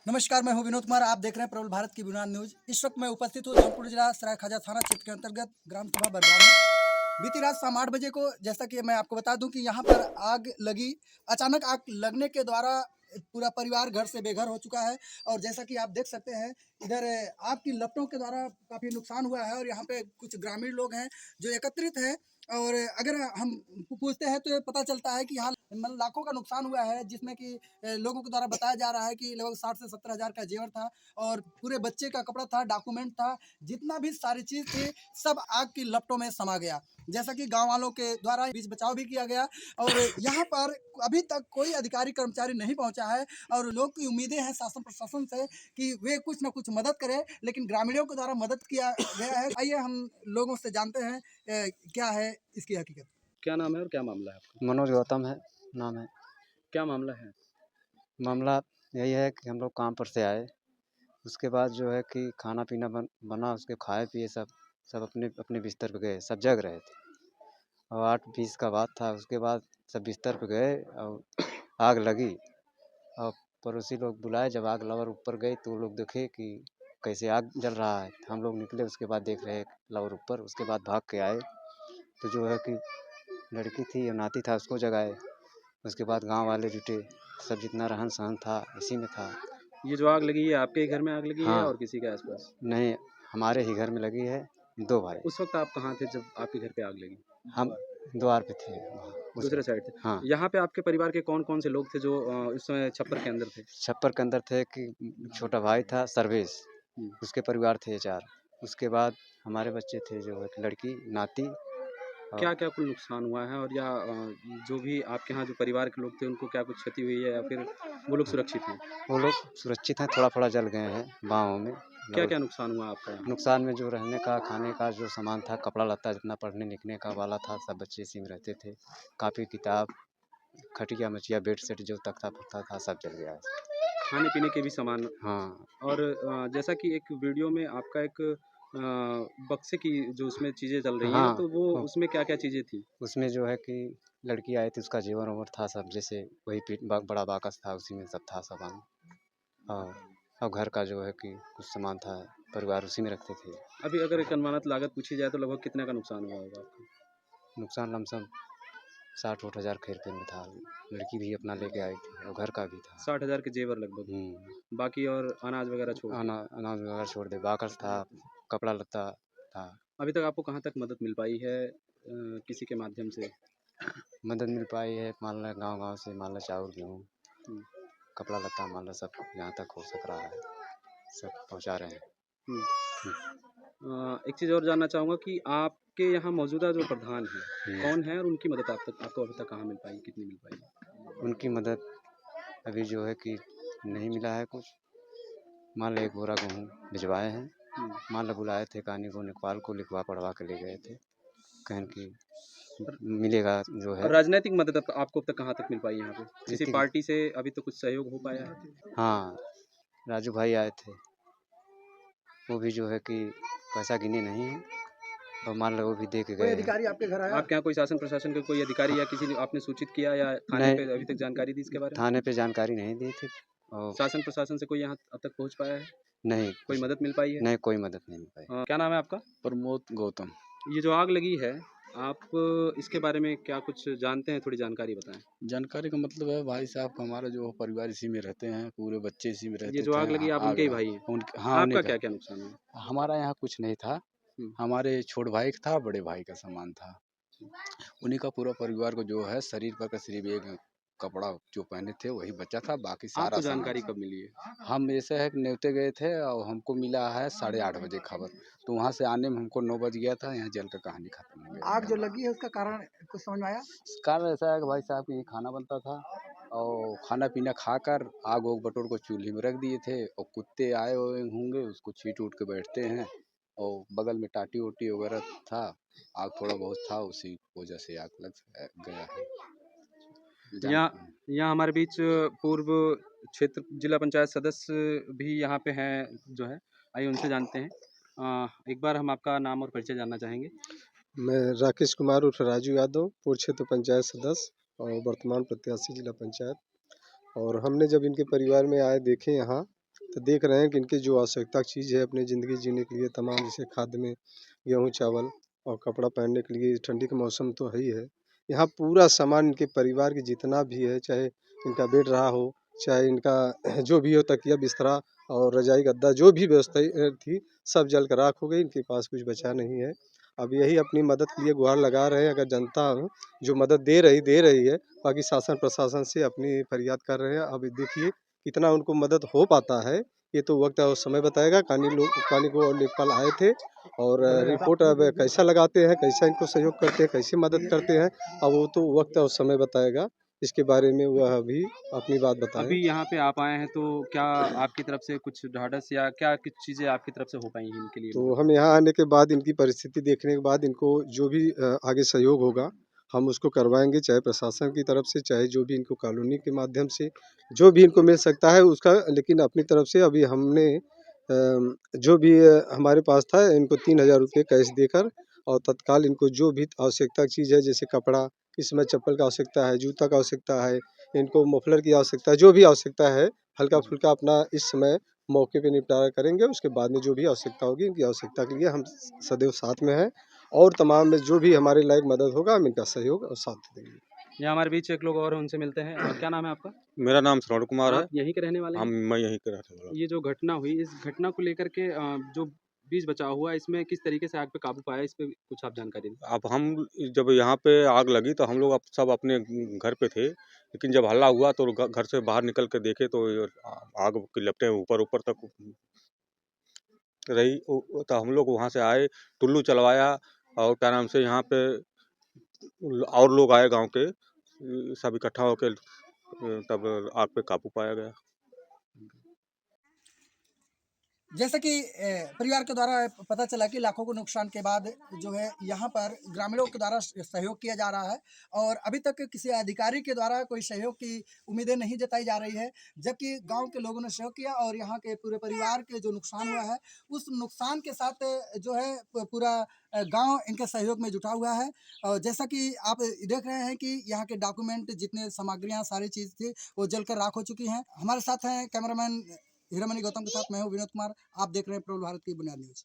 नमस्कार, मैं हूं विनोद कुमार। आप देख रहे हैं प्रबल भारत की बुनियाद न्यूज। इस वक्त मैं उपस्थित हूं जौनपुर जिला सरायखाजा थाना क्षेत्र के अंतर्गत ग्राम सभा बरगांव में। बीती रात शाम 8 बजे को, जैसा कि मैं आपको बता दूं कि यहां पर आग लगी। अचानक आग लगने के द्वारा पूरा परिवार घर से बेघर हो चुका है। और जैसा कि आप देख सकते हैं, इधर आग की लपटों के द्वारा काफ़ी नुकसान हुआ है। और यहाँ पे कुछ ग्रामीण लोग हैं जो एकत्रित हैं। और अगर हम पूछते हैं तो ये पता चलता है कि यहाँ मतलब लाखों का नुकसान हुआ है, जिसमें कि लोगों के द्वारा बताया जा रहा है कि लगभग 60 से 70 हज़ार का जेवर था और पूरे बच्चे का कपड़ा था, डॉक्यूमेंट था, जितना भी सारी चीज़ थी, सब आग की लपटों में समा गया। जैसा कि गाँव वालों के द्वारा बीच बचाव भी किया गया। और यहाँ पर अभी तक कोई अधिकारी कर्मचारी नहीं पहुँचा है। और लोग की उम्मीदें हैं शासन प्रशासन से कि वे कुछ न कुछ मदद करें, लेकिन ग्रामीणों के द्वारा मदद किया गया है। आइए हम लोगों से जानते हैं क्या है इसकी हकीकत। क्या नाम है और क्या मामला है आपका? मनोज गौतम है नाम है। क्या मामला है? मामला यही है कि हम लोग काम पर से आए, उसके बाद जो है कि खाना पीना बना, उसके खाए पिए सब सब अपने अपने बिस्तर पे गए, सब जग रहे थे। और 8:20 का बात था। उसके बाद सब बिस्तर पे गए और आग लगी। और पड़ोसी लोग बुलाए, जब आग लवर ऊपर गई तो वो लोग देखे कि कैसे आग जल रहा है। हम लोग निकले, उसके बाद देख रहे लवर ऊपर। उसके बाद भाग के आए तो जो है कि लड़की थी और नाती था, उसको जगाए। उसके बाद गांव वाले जुटे, सब जितना रहन सहन था इसी में था। ये जो आग लगी है आपके ही घर में आग लगी है हाँ, और किसी के आसपास? नहीं, हमारे ही घर में लगी है। 2 भाई। उस वक्त आप कहाँ थे जब आपके घर पे आग लगी? हम द्वार पे थे वहाँ उस दूसरे वक्त। साइड थे। हाँ, यहाँ पे आपके परिवार के कौन कौन से लोग थे जो उस समय छप्पर के अंदर थे? छप्पर के अंदर थे कि छोटा भाई था सर्वेश, हम्म, उसके परिवार थे 4। उसके बाद हमारे बच्चे थे, जो एक लड़की, नाती। और क्या क्या कुल नुकसान हुआ है और या जो भी आपके यहाँ जो परिवार के लोग थे उनको क्या कुछ क्षति हुई है या फिर वो लोग सुरक्षित हैं? वो लोग सुरक्षित हैं, थोड़ा थोड़ा जल गए हैं बाहों में। क्या लगभग क्या नुकसान हुआ आपका यहाँ? नुकसान में जो रहने का, खाने का जो सामान था, कपड़ा लत्ता जितना पढ़ने लिखने का वाला था, सब बच्चे इसी में रहते थे। कापी किताब, खटिया मचिया, बेड सेट जो तख्ता पत्ता था, सब जल गया है। खाने पीने के भी सामान। हाँ, और जैसा कि एक वीडियो में आपका एक बक्से की जो उसमें चीज़ें चल रही हैं, हाँ, तो वो हाँ, उसमें क्या-क्या चीज़ें थी? उसमें जो है कि लड़की आई थी, उसका जेवर-वेवर था सब, जैसे वही बड़ा बाकस था, उसी में सब था सामान। हाँ, और घर का जो है कि कुछ सामान था, परिवार उसी में रखते थे। अभी अगर एक अनुमानित लागत पूछी जाए तो लगभग कितने का नुकसान हुआ होगा आपका? नुकसान लमसम 60-60 हज़ार खेर पेर में था। लड़की भी अपना लेके आई थी और घर का भी था। 60,000 के जेवर लगभग, बाकी और अनाज वगैरह छोड़ के। अनाज वगैरह छोड़ दे, बाकस था, कपड़ा लत्ता था। अभी तक आपको कहाँ तक मदद मिल पाई है किसी के माध्यम से? मदद मिल पाई है, मान लो गाँव-गाँव से, मान लो चाउर, गेहूँ, हुँ, कपड़ा लत्ता, मान लो सब जहाँ तक हो सक रहा है, सब पहुँचा रहे हैं। हुँ। हुँ, एक चीज़ और जानना चाहूँगा कि आपके यहाँ मौजूदा जो प्रधान हैं, हुँ। कौन है और उनकी मदद आपको अभी तक कहाँ मिल पाई, कितनी मिल पाई? उनकी मदद अभी जो है कि नहीं मिला है कुछ। मान लो 1 बोरा गेहूँ भिजवाए हैं। हुँ। मान लो बुलाए थे कानी को, लेखपाल को, लिखवा पढ़वा के ले गए थे। कहन कि और मिलेगा जो है। और राजनैतिक मदद आपको अब तक कहाँ तक मिल पाई यहाँ पे? किसी जितनी पार्टी से अभी तो कुछ सहयोग हो पाया है? हाँ, राजू भाई आए थे। वो भी जो है कि पैसा गिने नहीं हैं और मान लो वो भी दे के कोई गए हैं। अधिकारी आपके घर आया? आपके यहाँ कोई शासन प्रशासन का कोई अधिकारी या किसी ने आपने सूचित किया या थाने नहीं, पे अभी तक जानकारी दी इसके बारे में? थाने पे जानकारी नहीं दी थी। और शासन प्रशासन से कोई यहाँ अब तक पहुँच पाया है? नहीं, कोई मदद मिल पाई है? नहीं, कोई मदद नहीं मिल पाई। क्या नाम है आपका? प्रमोद गौतम। ये जो आग लगी है, आप इसके बारे में क्या कुछ जानते हैं? थोड़ी जानकारी बताएँ। जानकारी का मतलब है भाई साहब हमारा जो परिवार इसी में रहते हैं, पूरे बच्चे इसी में ये रहते जो थे। आग लगी आप आग उनके ही भाई हैं? उनके, हाँ, उन्हीं आपका का। क्या-क्या नुकसान हुआ? हमारा यहाँ कुछ नहीं था। हुँ, हमारे छोट भाई का था, बड़े भाई का सामान था। उन्हीं का पूरा परिवार को जो है शरीर पर का सिर्फ एक कपड़ा जो पहने थे वही बचा था, बाकी सारा आपको सामान। जानकारी कब मिली है? हम ऐसे है कि न्योते गए थे और हमको मिला है 8:30 बजे खबर। तो वहाँ से आने में हमको 9 बज गया था, यहाँ जल कर कहानी खत्म हो गया। आग जो लगी है उसका कारण कुछ समझ में आया? कारण ऐसा है कि भाई साहब ये खाना बनता था और खाना पीना खाकर आग वाग बटोर को चूल्हे में रख दिए थे और कुत्ते आए हुए होंगे, उसको छीट उठ के बैठते हैं। और बगल में टाटी ओटी वगैरह था, आग थोड़ा बहुत था, उसी वजह से आग लग गया है। यहाँ जान यहाँ हमारे बीच पूर्व क्षेत्र जिला पंचायत सदस्य भी यहाँ पे हैं जो है, आइए उनसे जानते हैं। एक बार हम आपका नाम और परिचय जानना चाहेंगे। मैं राकेश कुमार उर्फ राजू यादव, पूर्व क्षेत्र पंचायत सदस्य और वर्तमान प्रत्याशी जिला पंचायत। और हमने जब इनके परिवार में आए देखे यहाँ, तो देख रहे हैं कि इनकी जो आवश्यकता चीज़ है अपनी ज़िंदगी जीने के लिए तमाम, जैसे खाद में गेहूँ चावल और कपड़ा पहनने के लिए ठंडी का मौसम तो है ही है। यहाँ पूरा सामान इनके परिवार के जितना भी है, चाहे इनका बेड रहा हो, चाहे इनका जो भी हो, तकिया बिस्तरा और रजाई गद्दा जो भी व्यवस्था थी, सब जल कर राख हो गई। इनके पास कुछ बचा नहीं है। अब यही अपनी मदद के लिए गुहार लगा रहे हैं। अगर जनता जो मदद दे रही है, बाकी शासन प्रशासन से अपनी फरियाद कर रहे हैं। अब देखिए कितना उनको मदद हो पाता है, ये तो वक्त और समय बताएगा। कानी को और लेखपाल आए थे और रिपोर्ट अब कैसा लगाते हैं, कैसा इनको सहयोग करते हैं, कैसे मदद करते हैं, अब वो तो वक्त और समय बताएगा। इसके बारे में वह अभी अपनी बात बताएं। अभी यहाँ पे आप आए हैं तो क्या आपकी तरफ से कुछ ढाढ़स या क्या कुछ चीज़ें आपकी तरफ से हो पाई हैं इनके लिए? तो हम यहाँ आने के बाद इनकी परिस्थिति देखने के बाद इनको जो भी आगे सहयोग होगा हम उसको करवाएंगे, चाहे प्रशासन की तरफ से, चाहे जो भी इनको कॉलोनी के माध्यम से जो भी इनको मिल सकता है उसका। लेकिन अपनी तरफ से अभी हमने जो भी हमारे पास था इनको 3000 रुपये कैश देकर और तत्काल इनको जो भी आवश्यकता चीज़ है, जैसे कपड़ा, इस समय चप्पल का आवश्यकता है, जूता का आवश्यकता है, इनको मफलर की आवश्यकता है, जो भी आवश्यकता है हल्का फुल्का अपना इस समय मौके पे निपटारा करेंगे। उसके बाद में जो भी आवश्यकता होगी, इनकी आवश्यकता के लिए हम सदैव साथ में हैं और तमाम में जो भी हमारे लायक मदद होगा हम इनका सहयोग और साथ देंगे। यहाँ हमारे बीच एक लोग और हैं, उनसे मिलते हैं। क्या नाम है आपका? मेरा नाम श्रवण कुमार है। आप यहीं के रहने वाले हैं? मैं यहीं का रहने वाला हूँ। ये जो घटना हुई, इस घटना को लेकर के जो बीच बचाव हुआ, इसमें किस तरीके से आग पे काबू पाया, इस पे कुछ आप जानकारी दें? अब हम जब यहाँ पे आग लगी तो हम लोग सब अपने घर पे थे, लेकिन जब हल्ला हुआ तो घर से बाहर निकल कर देखे तो ये आग की लपटें ऊपर तक रही। तो हम लोग वहाँ से आए, टुल्लू चलवाया और क्या नाम से यहाँ पे और लोग आए गांव के, सब इकट्ठा होकर तब आग पे काबू पाया गया। जैसा कि परिवार के द्वारा पता चला कि लाखों को नुकसान के बाद जो है यहाँ पर ग्रामीणों के द्वारा सहयोग किया जा रहा है और अभी तक किसी अधिकारी के द्वारा कोई सहयोग की उम्मीदें नहीं जताई जा रही है, जबकि गांव के लोगों ने सहयोग किया और यहाँ के पूरे परिवार के जो नुकसान हुआ है उस नुकसान के साथ जो है पूरा गांव इनके सहयोग में जुटा हुआ है। और जैसा कि आप देख रहे हैं कि यहाँ के डॉक्यूमेंट जितने सामग्रियाँ सारी चीज़ थी वो जलकर राख हो चुकी हैं। हमारे साथ हैं कैमरामैन हीरामणि गौतम के साथ मैं हूँ विनोद कुमार। आप देख रहे हैं प्रबल भारत की बुनियाद न्यूज़।